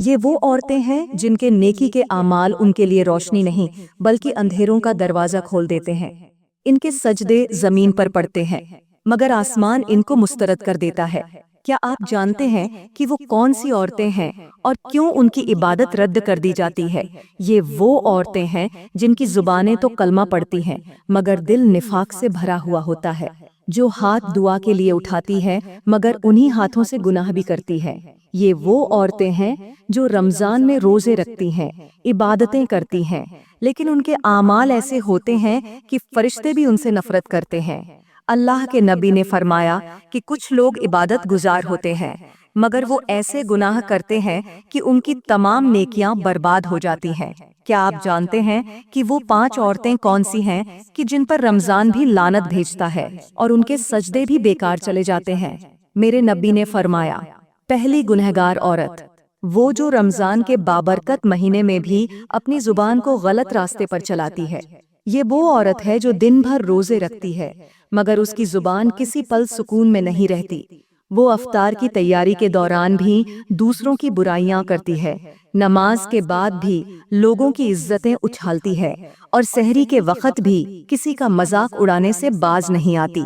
یہ وہ عورتیں ہیں جن کے نیکی کے اعمال ان کے لیے روشنی نہیں بلکہ اندھیروں کا دروازہ کھول دیتے ہیں۔ ان کے سجدے زمین پر پڑتے ہیں مگر آسمان ان کو مسترد کر دیتا ہے۔ کیا آپ جانتے ہیں کہ وہ کون سی عورتیں ہیں اور کیوں ان کی عبادت رد کر دی جاتی ہے؟ یہ وہ عورتیں ہیں جن کی زبانیں تو کلمہ پڑھتی ہیں مگر دل نفاق سے بھرا ہوا ہوتا ہے، جو ہاتھ دعا کے لیے اٹھاتی ہے مگر انہی ہاتھوں سے گناہ بھی کرتی ہے۔ یہ وہ عورتیں ہیں جو رمضان میں روزے رکھتی ہیں، عبادتیں کرتی ہیں، لیکن ان کے اعمال ایسے ہوتے ہیں کہ فرشتے بھی ان سے نفرت کرتے ہیں۔ اللہ کے نبی نے فرمایا کہ کچھ لوگ عبادت گزار ہوتے ہیں مگر وہ ایسے گناہ کرتے ہیں کہ ان کی تمام نیکیاں برباد ہو جاتی ہیں۔ کیا آپ جانتے ہیں کہ وہ 5 عورتیں کون سی ہیں کہ جن پر رمضان بھی لعنت بھیجتا ہے اور ان کے سجدے بھی بیکار چلے جاتے ہیں؟ میرے نبی نے فرمایا، پہلی گنہگار عورت وہ جو رمضان کے بابرکت مہینے میں بھی اپنی زبان کو غلط راستے پر چلاتی ہے۔ یہ وہ عورت ہے جو دن بھر روزے رکھتی ہے مگر اس کی زبان کسی پل سکون میں نہیں رہتی۔ وہ افطار کی تیاری کے دوران بھی دوسروں کی برائیاں کرتی ہے، نماز کے بعد بھی لوگوں کی عزتیں اچھالتی ہے اور سحری کے وقت بھی کسی کا مذاق اڑانے سے باز نہیں آتی۔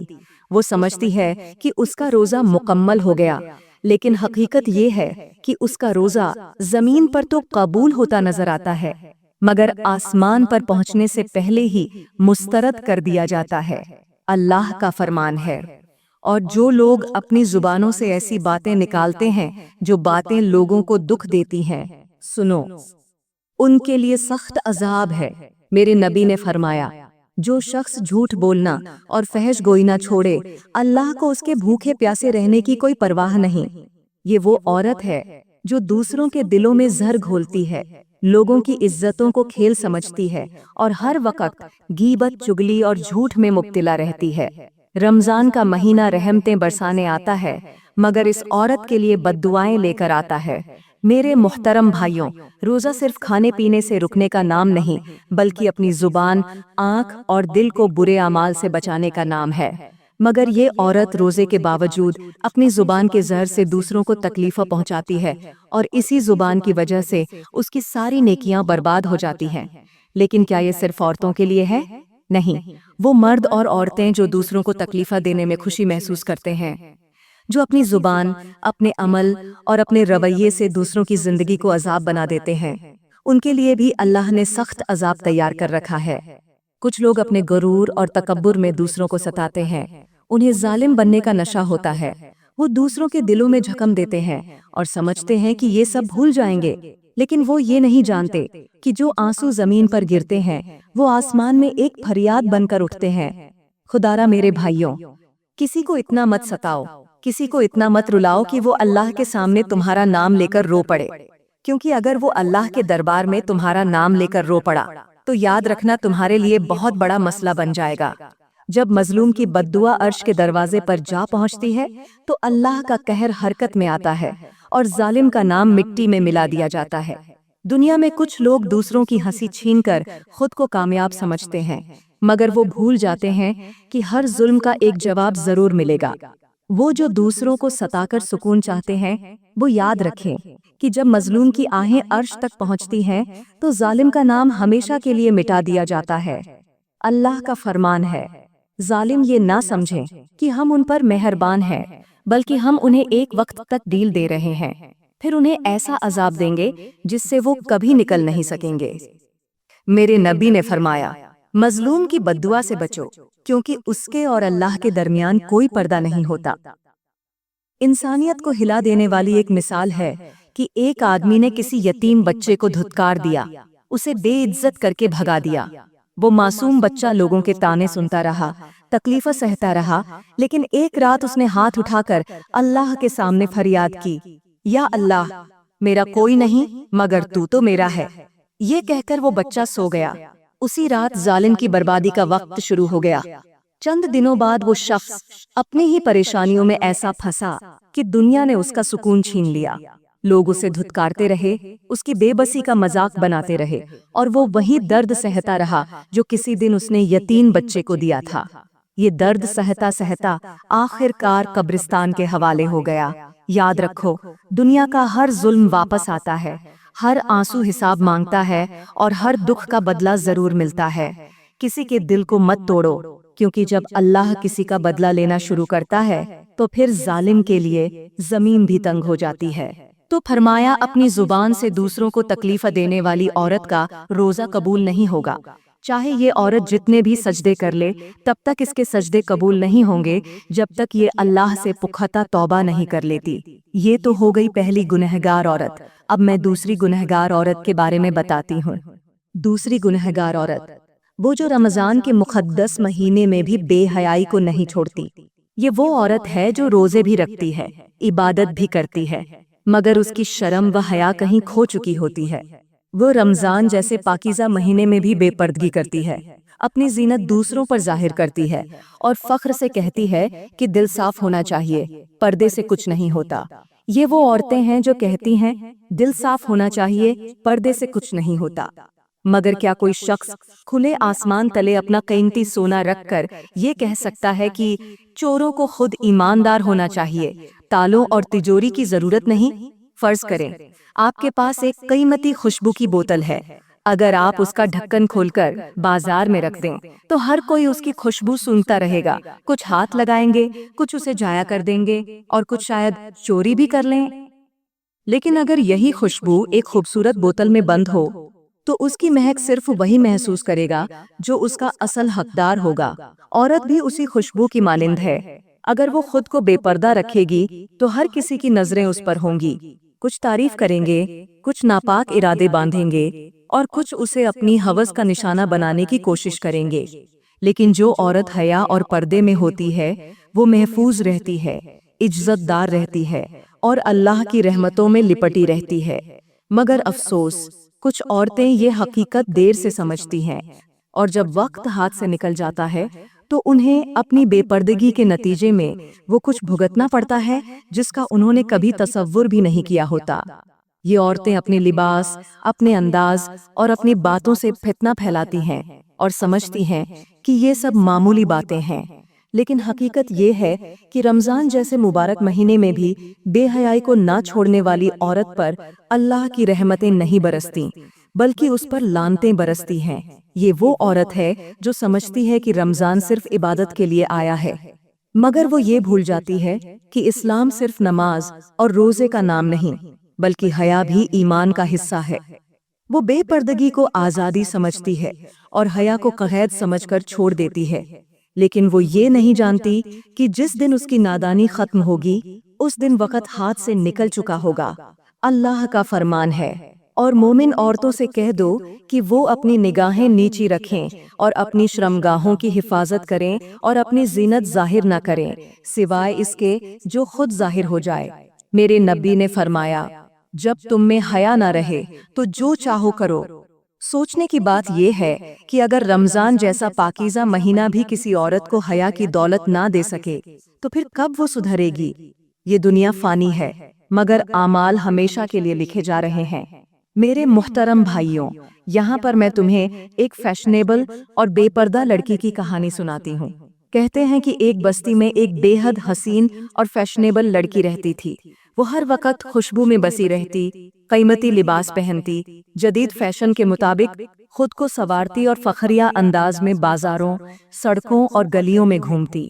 وہ سمجھتی ہے کہ اس کا روزہ مکمل ہو گیا، لیکن حقیقت یہ ہے کہ اس کا روزہ زمین پر تو قبول ہوتا نظر آتا ہے مگر آسمان پر پہنچنے سے پہلے ہی مسترد کر دیا جاتا ہے۔ اللہ کا فرمان ہے، اور جو لوگ اپنی زبانوں سے ایسی باتیں نکالتے ہیں جو باتیں لوگوں کو دکھ دیتی ہیں، سنو، ان کے لیے سخت عذاب ہے۔ میرے نبی نے فرمایا، جو شخص جھوٹ بولنا اور فحش گوئی نہ چھوڑے، اللہ کو اس کے بھوکے پیاسے رہنے کی کوئی پرواہ نہیں۔ یہ وہ عورت ہے جو دوسروں کے دلوں میں زہر گھولتی ہے، لوگوں کی عزتوں کو کھیل سمجھتی ہے اور ہر وقت غیبت، چگلی اور جھوٹ میں مبتلا رہتی ہے۔ رمضان کا مہینہ رحمتیں برسانے آتا ہے مگر اس عورت کے لیے بد دعائیں لے کر آتا ہے۔ میرے محترم بھائیوں، روزہ صرف کھانے پینے سے رکنے کا نام نہیں بلکہ اپنی زبان، آنکھ اور دل کو برے اعمال سے بچانے کا نام ہے۔ مگر یہ عورت روزے کے باوجود اپنی زبان کے زہر سے دوسروں کو تکلیف پہنچاتی ہے اور اسی زبان کی وجہ سے اس کی ساری نیکیاں برباد ہو جاتی ہیں۔ لیکن کیا یہ صرف عورتوں کے لیے ہے؟ نہیں، وہ مرد اور عورتیں جو دوسروں کو تکلیف دینے میں خوشی محسوس کرتے ہیں، جو اپنی زبان، اپنے عمل اور اپنے رویے سے دوسروں کی زندگی کو عذاب بنا دیتے ہیں، ان کے لیے بھی اللہ نے سخت عذاب تیار کر رکھا ہے۔ کچھ لوگ اپنے غرور اور تکبر میں دوسروں کو ستاتے ہیں، انہیں ظالم بننے کا نشہ ہوتا ہے۔ وہ دوسروں کے دلوں میں جھکم دیتے ہیں اور سمجھتے ہیں کہ یہ سب بھول جائیں گے، لیکن وہ یہ نہیں جانتے کہ جو آنسو زمین پر گرتے ہیں وہ آسمان میں ایک فریاد بن کر اٹھتے ہیں۔ خدارا میرے بھائیوں، کسی کو اتنا مت ستاؤ، کسی کو اتنا مت رلاؤ کہ وہ اللہ کے سامنے تمہارا نام لے کر رو پڑے، کیونکہ اگر وہ اللہ کے دربار میں تمہارا نام لے کر رو پڑا تو یاد رکھنا تمہارے لیے بہت بڑا مسئلہ بن جائے گا۔ جب مظلوم کی بد دعا عرش کے دروازے پر جا پہنچتی ہے تو اللہ کا قہر حرکت میں آتا ہے اور ظالم کا نام مٹی میں ملا دیا جاتا ہے۔ دنیا میں کچھ لوگ دوسروں کی ہنسی چھین کر خود کو کامیاب سمجھتے ہیں مگر وہ بھول جاتے ہیں کہ ہر ظلم کا ایک جواب ضرور ملے گا۔ وہ جو دوسروں کو ستا کر سکون چاہتے ہیں، وہ یاد رکھیں کہ جب مظلوم کی آہیں عرش تک پہنچتی ہیں تو ظالم کا نام ہمیشہ کے لیے مٹا دیا جاتا ہے۔ اللہ کا فرمان ہے، ظالم یہ نہ سمجھیں کہ ہم ان پر مہربان ہیں، بلکہ ہم انہیں ایک وقت تک ڈیل دے رہے ہیں، پھر انہیں ایسا عذاب دیں گے جس سے وہ کبھی نکل نہیں سکیں گے۔ میرے نبی نے فرمایا، مظلوم کی بد دعا سے بچو، کیونکہ اس کے اور اللہ کے درمیان کوئی پردہ نہیں ہوتا۔ انسانیت کو ہلا دینے والی ایک مثال ہے کہ ایک آدمی نے کسی یتیم بچے کو دھتکار دیا، اسے بے عزت کر کے بھگا دیا۔ وہ معصوم بچہ لوگوں کے طعنے سنتا رہا، تکلیف سہتا رہا، لیکن ایک رات اس نے ہاتھ اٹھا کر اللہ کے سامنے فریاد کی، یا اللہ، میرا کوئی نہیں مگر تو تو میرا ہے۔ یہ کہہ کر وہ بچہ سو گیا۔ اسی رات ظالم کی بربادی کا وقت شروع ہو گیا۔ چند دنوں بعد وہ شخص اپنی ہی پریشانیوں میں ایسا پھنسا کہ دنیا نے اس کا سکون چھین لیا۔ لوگ اسے دھتکارتے رہے، اس کی بے بسی کا مذاق بناتے رہے اور وہ وہی درد سہتا رہا جو کسی دن اس نے یتیم بچے کو دیا تھا۔ یہ درد سہتا سہتا آخر کار قبرستان کے حوالے ہو گیا۔ याद रखो, दुनिया का हर जुल्म वापस आता है, हर आंसू हिसाब मांगता है और हर दुख का बदला जरूर मिलता है। किसी के दिल को मत तोड़ो, क्योंकि जब अल्लाह किसी का बदला लेना शुरू करता है तो फिर जालिम के लिए जमीन भी तंग हो जाती है। तो फरमाया, अपनी जुबान से दूसरों को तकलीफ देने वाली औरत का रोजा कबूल नहीं होगा। चाहे ये औरत जितने भी सजदे कर ले, तब तक इसके सजदे कबूल नहीं होंगे जब तक ये अल्लाह से पुख्ता तौबा नहीं कर लेती। ये तो हो गई पहली गुनहगार औरत। अब मैं दूसरी गुनहगार औरत के बारे में बताती हूँ। दूसरी गुनहगार औरत वो जो रमजान के मुक़द्दस महीने में भी बेहयाई को नहीं छोड़ती। ये वो औरत है जो रोजे भी रखती है, इबादत भी करती है, मगर उसकी शर्म व हया कहीं खो चुकी होती है। वो रमजान जैसे पाकीज़ा महीने में भी बेपर्दगी करती है, अपनी जीनत दूसरों पर जाहिर करती है और फख्र से कहती है कि दिल साफ होना चाहिए, पर्दे से कुछ नहीं होता। ये वो औरतें हैं जो कहती हैं दिल साफ होना चाहिए, पर्दे से कुछ नहीं होता। मगर क्या कोई शख्स खुले आसमान तले अपना कीमती सोना रखकर ये कह सकता है कि चोरों को खुद ईमानदार होना चाहिए, तालों और तिजोरी की जरूरत नहीं? फर्ज करें आपके पास एक कीमती खुशबू की बोतल है, अगर आप उसका ढक्कन खोलकर बाजार में रख दें तो हर कोई उसकी खुशबू सूंघता रहेगा। कुछ हाथ लगाएंगे, कुछ उसे जाया कर देंगे और कुछ शायद चोरी भी कर लें। लेकिन अगर यही खुशबू एक खूबसूरत बोतल में बंद हो तो उसकी महक सिर्फ वही महसूस करेगा जो उसका असल हकदार होगा। औरत भी उसी खुशबू की मानिंद है। अगर वो खुद को बेपर्दा रखेगी तो हर किसी की नजरें उस पर होंगी। कुछ तारीफ करेंगे, कुछ नापाक इरादे बांधेंगे और कुछ उसे अपनी हवस का निशाना बनाने की कोशिश करेंगे। लेकिन जो औरत हया और पर्दे में होती है वो महफूज रहती है, इज्जतदार रहती है और अल्लाह की रहमतों में लिपटी रहती है। मगर अफसोस, कुछ औरतें ये हकीकत देर से समझती हैं और जब वक्त हाथ से निकल जाता है तो उन्हें अपनी बेपर्दगी के नतीजे में वो कुछ भुगतना पड़ता है जिसका उन्होंने कभी तसव्वुर भी नहीं किया होता। ये औरतें अपने लिबास, अपने अंदाज और अपनी बातों से फितना फैलाती हैं और समझती हैं कि ये सब मामूली बातें हैं। लेकिन हकीकत ये है कि रमजान जैसे मुबारक महीने में भी बेहयाई को ना छोड़ने वाली औरत पर अल्लाह की रहमतें नहीं बरसती, बल्कि उस पर लानतें बरसती हैं। ये वो औरत है जो समझती है कि रमजान सिर्फ इबादत के लिए आया है, मगर वो ये भूल जाती है कि इस्लाम सिर्फ नमाज और रोजे का नाम नहीं, बल्कि हया भी ईमान का हिस्सा है। वो बेपर्दगी को आज़ादी समझती है और हया को क़ैद समझकर छोड़ देती है। लेकिन वो ये नहीं जानती कि जिस दिन उसकी नादानी खत्म होगी उस दिन वक़्त हाथ से निकल चुका होगा। अल्लाह का फरमान है, और मोमिन औरतों से कह दो कि वो अपनी निगाहें नीची रखें और अपनी श्रमगाहों की हिफाजत करें और अपनी जीनत जाहिर न करें सिवाय इसके जो खुद जाहिर हो जाए। मेरे नबी ने फरमाया, जब तुम में हया न रहे तो जो चाहो करो। सोचने की बात यह है कि अगर रमजान जैसा पाकीज़ा महीना भी किसी औरत को हया की दौलत ना दे सके तो फिर कब वो सुधरेगी। ये दुनिया फानी है, मगर आमाल हमेशा के लिए लिखे जा रहे हैं। मेरे मुहतरम भाइयों, यहाँ पर मैं तुम्हें एक फैशनेबल और बेपर्दा लड़की की कहानी सुनाती हूँ। कहते हैं कि एक बस्ती में एक बेहद हसीन और फैशनेबल लड़की रहती थी। वो हर वक्त खुशबू में बसी रहती, कीमती लिबास पहनती, जदीद फैशन के मुताबिक खुद को संवारती और फखरिया अंदाज में बाजारों, सड़कों और गलियों में घूमती।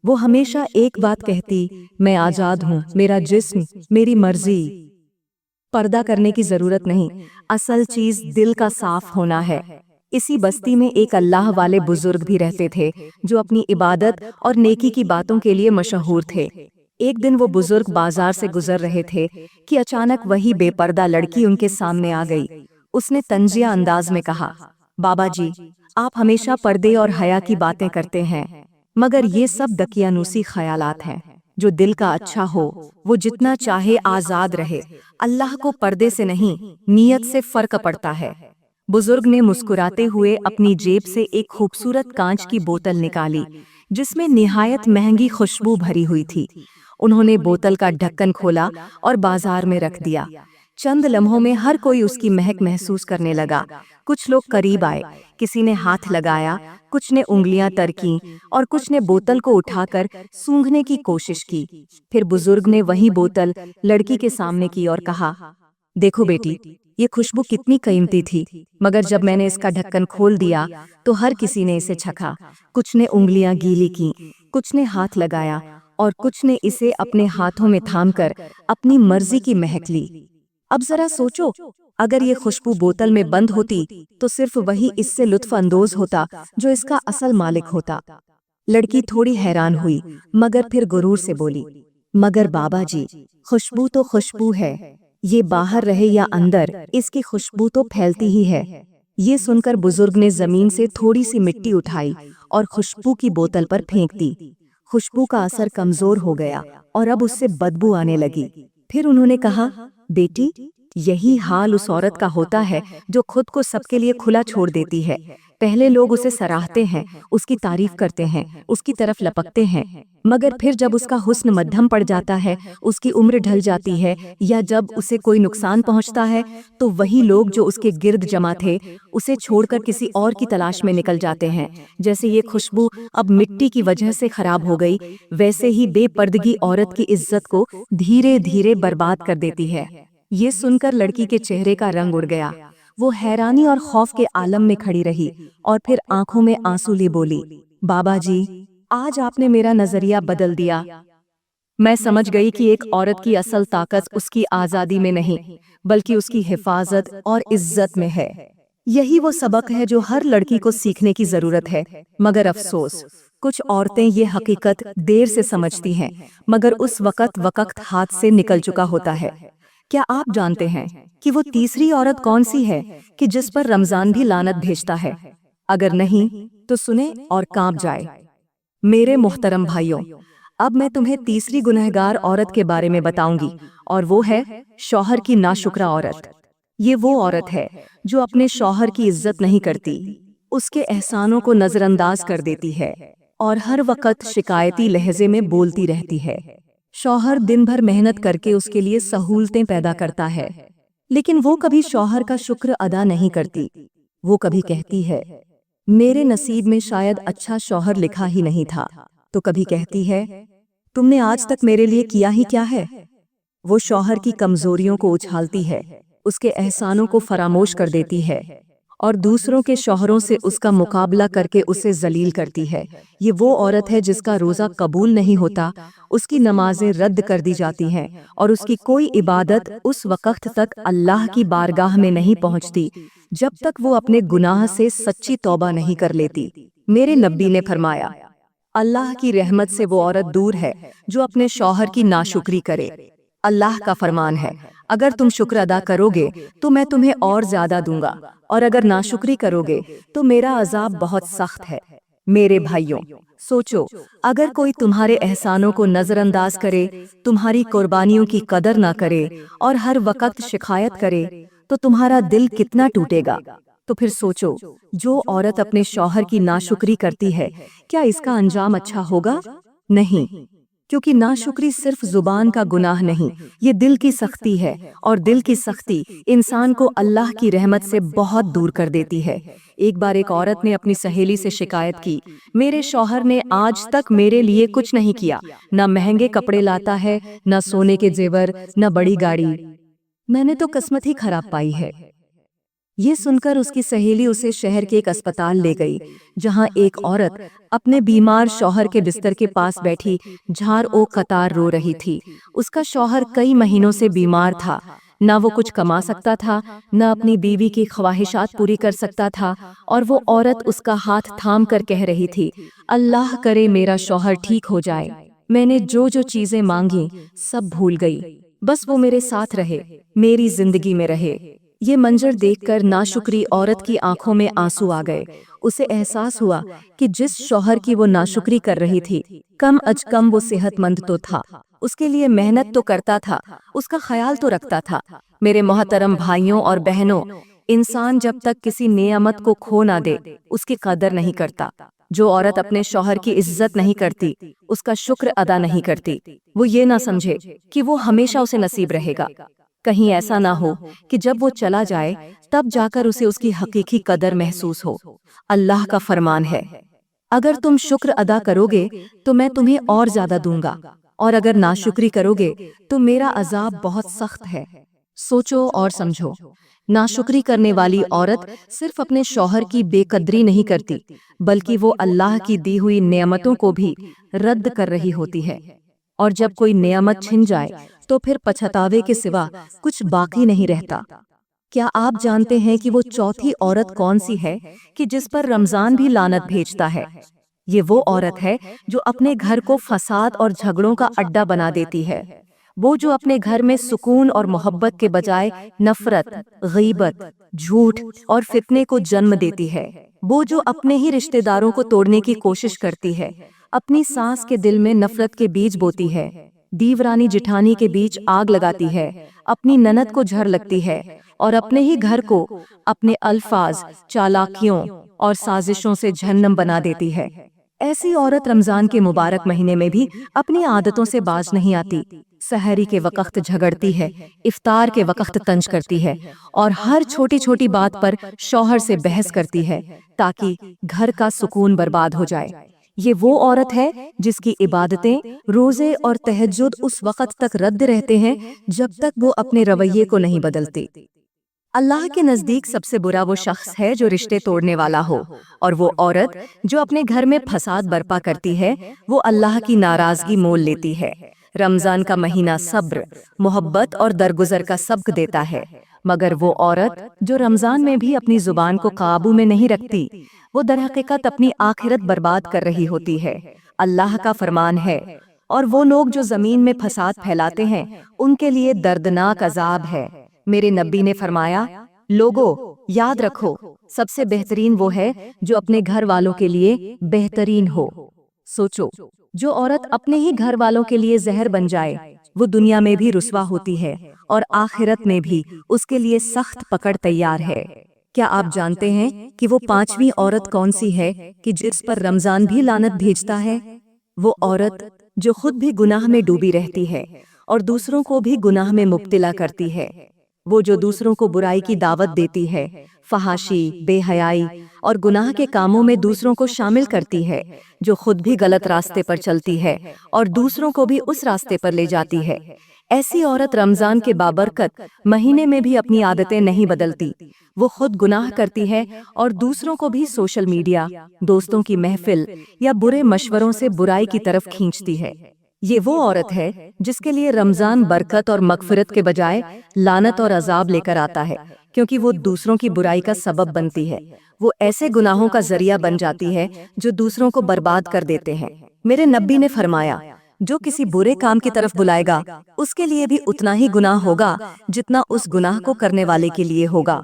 वो हमेशा एक बात कहती, मैं आजाद हूँ, मेरा जिस्म, मेरी मर्जी। पर्दा करने की जरूरत नहीं, असल चीज दिल का साफ होना है। इसी बस्ती में एक अल्लाह वाले बुजुर्ग भी रहते थे जो अपनी इबादत और नेकी की बातों के लिए मशहूर थे। एक दिन वो बुजुर्ग बाजार से गुजर रहे थे कि अचानक वही बेपर्दा लड़की उनके सामने आ गई। उसने तंजिया अंदाज में कहा, बाबा जी, आप हमेशा पर्दे और हया की बातें करते हैं, मगर ये सब दकियानूसी ख्यालात हैं। जो दिल का अच्छा हो वो जितना चाहे आजाद रहे, अल्लाह को पर्दे से नहीं नीयत से फर्क पड़ता है। बुजुर्ग ने मुस्कुराते हुए अपनी जेब से एक खूबसूरत कांच की बोतल निकाली जिसमें निहायत महंगी खुशबू भरी हुई थी। उन्होंने बोतल का ढक्कन खोला और बाजार में रख दिया। चंद लम्हों में हर कोई उसकी महक महसूस करने लगा। कुछ लोग करीब आए, किसी ने हाथ लगाया, कुछ ने उंगलियां तरकीं और कुछ ने बोतल को उठाकर सूंघने की कोशिश की। फिर बुजुर्ग ने वही बोतल लड़की के सामने की और कहा, देखो बेटी, ये खुशबू कितनी कीमती थी, मगर जब मैंने इसका ढक्कन खोल दिया तो हर किसी ने इसे चखा। कुछ ने उंगलियां गीली की, कुछ ने हाथ लगाया और कुछ ने इसे अपने हाथों में थामकर अपनी मर्जी की महक ली। अब जरा सोचो, अगर ये खुशबू बोतल में बंद होती तो सिर्फ वही इससे लुत्फ अंदोज होता जो इसका असल मालिक होता। लड़की थोड़ी हैरान हुई, मगर फिर गुरूर से बोली, मगर बाबा जी, खुशबू तो खुशबू है, ये बाहर रहे या अंदर, इसकी खुशबू तो फैलती ही है। ये सुनकर बुजुर्ग ने जमीन से थोड़ी सी मिट्टी उठाई और खुशबू की बोतल पर फेंक दी। खुशबू का असर कमजोर हो गया और अब उससे बदबू आने लगी। फिर उन्होंने कहा, बेटी, यही हाल उस औरत का होता है जो खुद को सबके लिए खुला छोड़ देती है। पहले लोग उसे सराहते हैं, उसकी तारीफ करते हैं, उसकी तरफ लपकते हैं, मगर फिर जब उसका हुस्न मध्यम पड़ जाता है, उसकी उम्र ढल जाती है या जब उसे कोई नुकसान पहुंचता है, तो वही लोग जो उसके गिर्द जमा थे उसे छोड़कर किसी और की तलाश में निकल जाते हैं। जैसे ये खुशबू अब मिट्टी की वजह से खराब हो गई, वैसे ही बेपर्दगी औरत की इज्जत को धीरे धीरे बर्बाद कर देती है। ये सुनकर लड़की के चेहरे का रंग उड़ गया। वो हैरानी और खौफ के आलम में खड़ी रही और फिर आंखों में आंसू ले बोली, बाबा जी, आज आपने मेरा नजरिया बदल दिया। मैं समझ गई कि एक औरत की असल ताकत उसकी आजादी में नहीं, बल्कि उसकी हिफाजत और इज्जत में है। यही वो सबक है जो हर लड़की को सीखने की जरूरत है। मगर अफसोस, कुछ औरतें ये हकीकत देर से समझती हैं, मगर उस वक्त हाथ से निकल चुका होता है। क्या आप जानते हैं कि वो तीसरी औरत कौन सी है कि जिस पर रमजान भी लानत भेजता है? अगर नहीं तो सुने और कांप जाए। मेरे मोहतरम भाइयों, अब मैं तुम्हें तीसरी गुनहगार औरत के बारे में बताऊंगी, और वो है शौहर की नाशुक्रा औरत। ये वो औरत है जो अपने शौहर की इज्जत नहीं करती, उसके एहसानों को नजरअंदाज कर देती है और हर वक्त शिकायती लहजे में बोलती रहती है। शौहर दिन भर मेहनत करके उसके लिए सहूलतें पैदा करता है, लेकिन वो कभी शौहर का शुक्र अदा नहीं करती। वो कभी कहती है, मेरे नसीब में शायद अच्छा शौहर लिखा ही नहीं था, तो कभी कहती है, तुमने आज तक मेरे लिए किया ही क्या है। वो शौहर की कमजोरियों को उछालती है, उसके एहसानों को फरामोश कर देती है और दूसरों के शौहरों से उसका मुकाबला करके उसे जलील करती है। ये वो औरत है जिसका रोज़ा कबूल नहीं होता, उसकी नमाजें रद्द कर दी जाती हैं और उसकी कोई इबादत उस वक्त तक अल्लाह की बारगाह में नहीं पहुंचती जब तक वो अपने गुनाह से सच्ची तौबा नहीं कर लेती। मेरे नबी ने फरमाया, अल्लाह की रहमत से वो औरत दूर है जो अपने शौहर की नाशुक्री करे। अल्लाह का फरमान है, अगर तुम शुक्र अदा करोगे तो मैं तुम्हें और ज्यादा दूंगा, और अगर नाशुक्री करोगे तो मेरा अजाब बहुत सख्त है। मेरे भाइयों, सोचो, अगर कोई तुम्हारे एहसानों को नजरअंदाज करे, तुम्हारी कुर्बानियों की कदर ना करे और हर वक्त शिकायत करे, तो तुम्हारा दिल कितना टूटेगा। तो फिर सोचो, जो औरत अपने शौहर की नाशुक्री करती है, क्या इसका अंजाम अच्छा होगा? नहीं, क्योंकि नाशुक्री सिर्फ जुबान का गुनाह नहीं, ये दिल की सख्ती है, और दिल की सख्ती इंसान को अल्लाह की रहमत से बहुत दूर कर देती है। एक बार एक औरत ने अपनी सहेली से शिकायत की, मेरे शौहर ने आज तक मेरे लिए कुछ नहीं किया, न महंगे कपड़े लाता है, न सोने के जेवर, न बड़ी गाड़ी। मैंने तो किस्मत ही खराब पाई है। ये सुनकर उसकी सहेली उसे शहर के एक अस्पताल ले गई, जहां एक औरत अपने बीमार शौहर के बिस्तर के पास बैठी झार ओ कतार रो रही थी। उसका शौहर कई महीनों से बीमार था, न वो कुछ कमा सकता था, न अपनी बीवी की ख्वाहिशात पूरी कर सकता था, और वो औरत उसका हाथ थाम कर कह रही थी, अल्लाह करे मेरा शौहर ठीक हो जाए। मैंने जो जो चीजें मांगी सब भूल गई, बस वो मेरे साथ रहे, मेरी जिंदगी में रहे। ये मंजर देखकर नाशुक्री औरत की आंखों में आंसू आ गए। उसे एहसास हुआ कि जिस शौहर की वो नाशुक्री कर रही थी, कम अज कम वो सेहतमंद तो था, उसके लिए मेहनत तो करता था, उसका ख्याल तो रखता था। मेरे मोहतरम भाइयों और बहनों, इंसान जब तक किसी नेमत को खो ना दे, उसकी कदर नहीं करता। जो औरत अपने शौहर की इज्जत नहीं करती, उसका शुक्र अदा नहीं करती, वो ये ना समझे कि वो हमेशा उसे नसीब रहेगा। कहीं ऐसा ना हो कि जब वो चला जाए तब जाकर उसे उसकी हकीकी कदर महसूस हो। अल्लाह का फरमान है, अगर तुम शुक्र अदा करोगे तो मैं तुम्हें और ज्यादा दूंगा, और अगर नाशुक्री करोगे तो मेरा अजाब बहुत सख्त है। सोचो और समझो, नाशुक्री करने वाली औरत सिर्फ अपने शौहर की बेकदरी नहीं करती, बल्कि वो अल्लाह की दी हुई नेमतों को भी रद्द कर रही होती है। और जब कोई नेमत छिन जाए तो फिर पछतावे के सिवा कुछ बाकी नहीं रहता। क्या आप जानते हैं कि वो चौथी औरत कौन सी है कि जिस पर रमजान भी लानत भेजता है? ये वो औरत है जो अपने घर को फसाद और झगड़ों का अड्डा बना देती है। वो जो अपने घर में सुकून और मोहब्बत के बजाय नफरत, गीबत, झूठ और फितने को जन्म देती है। वो जो अपने ही रिश्तेदारों को तोड़ने की कोशिश करती है, अपनी सास के दिल में नफरत के बीज बोती है, दीवरानी जिठानी के बीच आग लगाती है, अपनी ननद को झर लगती है और अपने ही घर को अपने अल्फाज, चालाकियों और साजिशों से जहन्नम बना देती है। ऐसी औरत रमजान के मुबारक महीने में भी अपनी आदतों से बाज नहीं आती। सहरी के वक्त झगड़ती है, इफ्तार के वक्त तंज करती है और हर छोटी छोटी बात पर शौहर से बहस करती है ताकि घर का सुकून बर्बाद हो जाए। ये वो औरत है जिसकी इबादतें, रोजे और तहज्जुद उस वक्त तक रद्द रहते हैं जब तक वो अपने रवैये को नहीं बदलती। अल्लाह के नजदीक सबसे बुरा वो शख्स है जो रिश्ते तोड़ने वाला हो, और वो औरत जो अपने घर में फसाद बर्पा करती है, वो अल्लाह की नाराजगी मोल लेती है। रमजान का महीना सब्र, मोहब्बत और दरगुजर का सबक देता है, मगर वो औरत जो रमजान में भी अपनी जुबान को काबू में नहीं रखती, वो दरहकीकत अपनी आखिरत बर्बाद कर रही होती है। अल्लाह का फरमान है, और वो लोग जो जमीन में फसाद फैलाते हैं उनके लिए दर्दनाक अजाब है। मेरे नबी ने फरमाया, लोगो याद रखो, सबसे बेहतरीन वो है जो अपने घर वालों के लिए बेहतरीन हो। सोचो, जो औरत अपने ही घर वालों के लिए जहर बन जाए, वो दुनिया में भी रुसवा होती है और आखिरत में भी उसके लिए सख्त पकड़ तैयार है। क्या आप जानते हैं कि वो पांचवी औरत कौन सी है कि जिस पर रमजान भी लानत भेजता है? वो औरत जो खुद भी गुनाह में डूबी रहती है और दूसरों को भी गुनाह में मुब्तिला करती है। वो जो दूसरों को बुराई की दावत देती है, फहाशी, बेहयाई और गुनाह के कामों में दूसरों को शामिल करती है, जो खुद भी गलत रास्ते पर चलती है और दूसरों को भी उस रास्ते पर ले जाती है। ऐसी औरत रमजान के बाबरकत महीने में भी अपनी आदतें नहीं बदलती। वो खुद गुनाह करती है और दूसरों को भी सोशल मीडिया, दोस्तों की महफिल या बुरे मशवरों से बुराई की तरफ खींचती है। ये वो औरत है जिसके लिए रमजान बरकत और मगफिरत के बजाय लानत और अजाब लेकर आता है, क्योंकि वो दूसरों की बुराई का सबब बनती है। वो ऐसे गुनाहों का जरिया बन जाती है जो दूसरों को बर्बाद कर देते हैं। मेरे नबी ने फरमाया, जो किसी बुरे काम की तरफ बुलाएगा उसके लिए भी उतना ही गुनाह होगा जितना उस गुनाह को करने वाले के लिए होगा।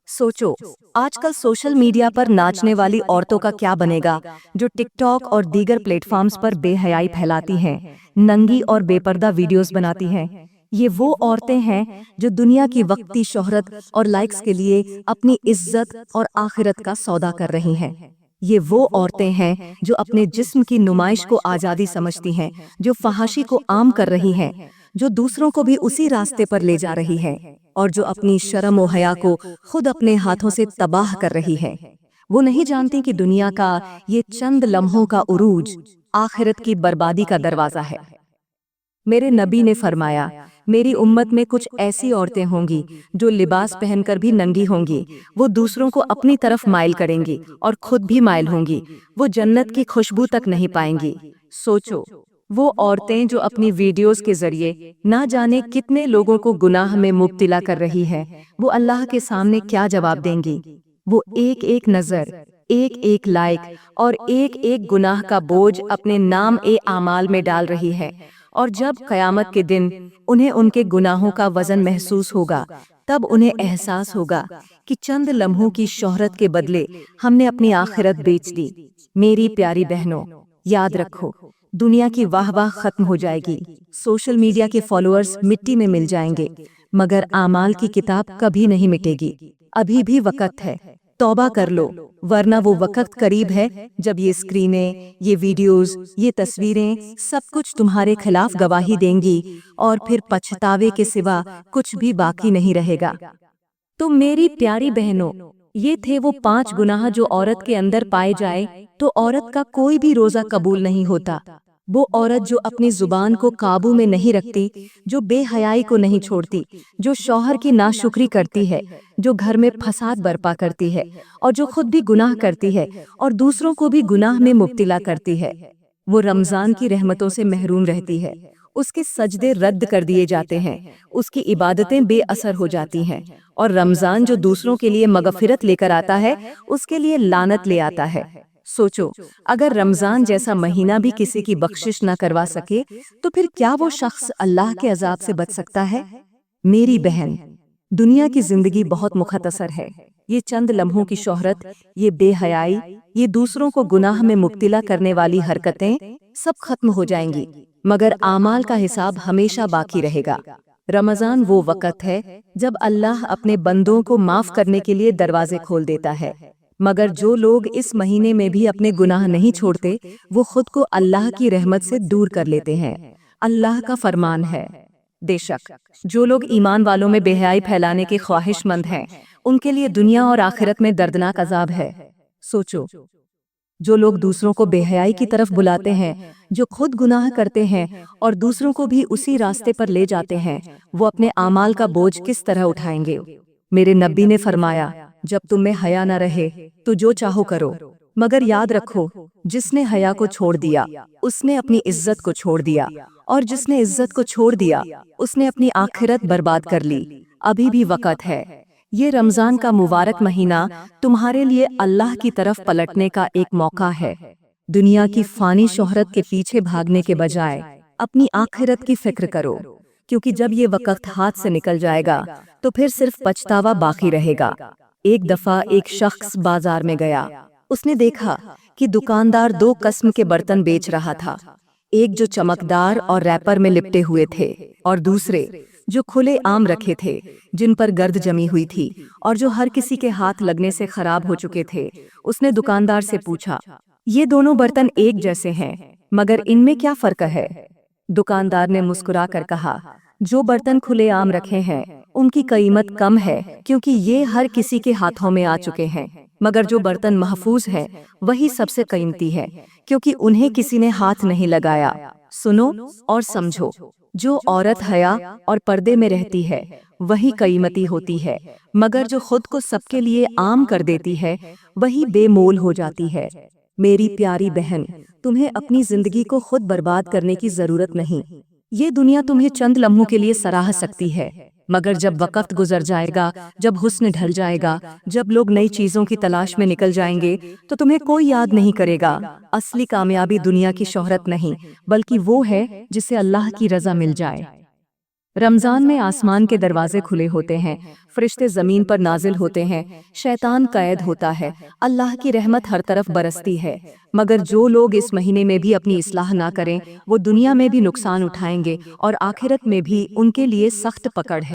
सोचो, आजकल सोशल मीडिया पर नाचने वाली औरतों का क्या बनेगा, जो टिकटॉक और दीगर प्लेटफॉर्म्स पर बेहयाई फैलाती हैं, नंगी और बेपर्दा वीडियोस बनाती हैं। ये वो औरतें हैं जो दुनिया की वक्ती शोहरत और लाइक्स के लिए अपनी इज्जत और आखिरत का सौदा कर रही हैं। ये वो औरतें हैं जो अपने जिस्म की नुमाइश को आज़ादी समझती हैं, जो फहाशी को आम कर रही हैं, जो दूसरों को भी उसी रास्ते पर ले जा रही है और जो अपनी शर्म और हया को खुद अपने हाथों से तबाह कर रही है। वो नहीं जानती कि दुनिया का ये चंद लम्हों का उरूज आखिरत की बर्बादी का दरवाजा है। मेरे नबी ने फरमाया, मेरी उम्मत में कुछ ऐसी औरतें होंगी जो लिबास पहनकर भी नंगी होंगी। वो दूसरों को अपनी तरफ माइल करेंगी और खुद भी माइल होंगी। वो जन्नत की खुशबू तक नहीं पाएंगी। सोचो, वो औरतें जो अपनी वीडियोस के जरिए ना जाने कितने लोगों को गुनाह में मुब्तिला कर रही हैं, वो अल्लाह के सामने क्या जवाब देंगी? वो एक एक नजर, एक एक लाइक और एक एक गुनाह का बोझ अपने नाम ए आमाल में डाल रही है, और जब क़यामत के दिन उन्हें उनके गुनाहों का वजन महसूस होगा, तब उन्हें एहसास होगा कि चंद लम्हों की शोहरत के बदले हमने अपनी आखिरत बेच दी। मेरी प्यारी बहनों, याद रखो, दुनिया की वाह-वाह खत्म हो जाएगी, सोशल मीडिया के फॉलोअर्स मिट्टी में मिल जाएंगे, मगर आमाल की किताब कभी नहीं मिटेगी। अभी भी वक्त है, तौबा कर लो, वरना वो वक्त करीब है जब ये स्क्रीनें, ये वीडियोस, ये तस्वीरें सब कुछ तुम्हारे खिलाफ गवाही देंगी और फिर पछतावे के सिवा कुछ भी बाकी नहीं रहेगा। तो मेरी प्यारी बहनों, ये थे वो 5 गुनाह जो औरत के अंदर पाए जाए तो औरत का कोई भी रोजा कबूल नहीं होता। वो औरत जो अपनी जुबान को काबू में नहीं रखती, जो बेहयाई को नहीं छोड़ती, जो शौहर की नाशुक्री करती है, जो घर में फसाद बर्पा करती है और जो खुद भी गुनाह करती है और दूसरों को भी गुनाह में मुब्तिला करती है, वो रमजान की रहमतों से महरूम रहती है। उसके सजदे रद्द कर दिए जाते हैं, उसकी इबादतें बेअसर हो जाती हैं और रमजान जो दूसरों के लिए मगफिरत लेकर आता है, उसके लिए लानत ले आता है। सोचो, अगर रमजान जैसा महीना भी किसी की बख्शिश न करवा सके तो फिर क्या वो शख्स अल्लाह के अजाब से बच सकता है? मेरी बहन, दुनिया की जिंदगी बहुत मुख्तसर है। ये चंद लम्हों की शोहरत, ये बेहयाई, ये दूसरों को गुनाह में मुब्तिला करने वाली हरकतें सब खत्म हो जाएंगी, मगर आमाल का हिसाब हमेशा बाकी रहेगा। रमजान वो वक़्त है जब अल्लाह अपने बंदों को माफ करने के लिए दरवाजे खोल देता है, मगर जो लोग इस महीने में भी अपने गुनाह नहीं छोड़ते, वो खुद को अल्लाह की रहमत से दूर कर लेते हैं। अल्लाह का फरमान है, बेशक जो लोग ईमान वालों में बेहयाई फैलाने के ख्वाहिशमंद हैं, उनके लिए दुनिया और आखिरत में दर्दनाक अजाब है। सोचो, जो लोग दूसरों को बेहयाई की तरफ बुलाते हैं, जो खुद गुनाह करते हैं और दूसरों को भी उसी रास्ते पर ले जाते हैं, वो अपने आमाल का बोझ किस तरह उठाएंगे? मेरे नबी ने फरमाया, जब तुम में हया न रहे तो जो चाहो करो, मगर याद रखो, जिसने हया को छोड़ दिया उसने अपनी इज्जत को छोड़ दिया, और जिसने इज्जत को छोड़ दिया उसने अपनी आखिरत बर्बाद कर ली। अभी भी वक़्त है। ये रमजान का मुबारक महीना तुम्हारे लिए अल्लाह की तरफ पलटने का एक मौका है। दुनिया की फानी शोहरत के पीछे भागने के बजाय अपनी आखिरत की फिक्र करो, क्योंकि जब ये वक़्त हाथ से निकल जाएगा तो फिर सिर्फ पछतावा बाकी रहेगा। एक दफा एक शख्स बाजार में गया। उसने देखा कि दुकानदार 2 किस्म के बर्तन बेच रहा था, एक जो चमकदार और रैपर में लिपटे हुए थे और दूसरे जो खुले आम रखे थे, जिन पर गर्द जमी हुई थी और जो हर किसी के हाथ लगने से खराब हो चुके थे। उसने दुकानदार से पूछा, ये दोनों बर्तन एक जैसे हैं, मगर इनमें क्या फर्क है? दुकानदार ने मुस्कुरा कर कहा, जो बर्तन खुले आम रखे हैं उनकी कीमत कम है, क्योंकि ये हर किसी के हाथों में आ चुके हैं, मगर जो बर्तन महफूज है वही सबसे कीमती है, क्योंकि उन्हें किसी ने हाथ नहीं लगाया। सुनो और समझो, जो औरत हया और पर्दे में रहती है वही कीमती होती है, मगर जो खुद को सबके लिए आम कर देती है वही बेमोल हो जाती है। मेरी प्यारी बहन, तुम्हें अपनी जिंदगी को खुद बर्बाद करने की जरूरत नहीं। ये दुनिया तुम्हें चंद लम्हों के लिए सराह सकती है, मगर जब वक़्त गुजर जाएगा, जब हुस्न ढल जाएगा, जब लोग नई चीजों की तलाश में निकल जाएंगे, तो तुम्हें कोई याद नहीं करेगा। असली कामयाबी दुनिया की शोहरत नहीं, बल्कि वो है जिसे अल्लाह की रजा मिल जाए। रमजान में आसमान के दरवाजे खुले होते हैं, फरिश्ते जमीन पर नाजिल होते हैं, शैतान कैद होता है, अल्लाह की रहमत हर तरफ बरसती है। मगर जो लोग इस महीने में भी अपनी इस्लाह ना करें, वो दुनिया में भी नुकसान उठाएंगे और आखिरत में भी उनके लिए सख्त पकड़ है।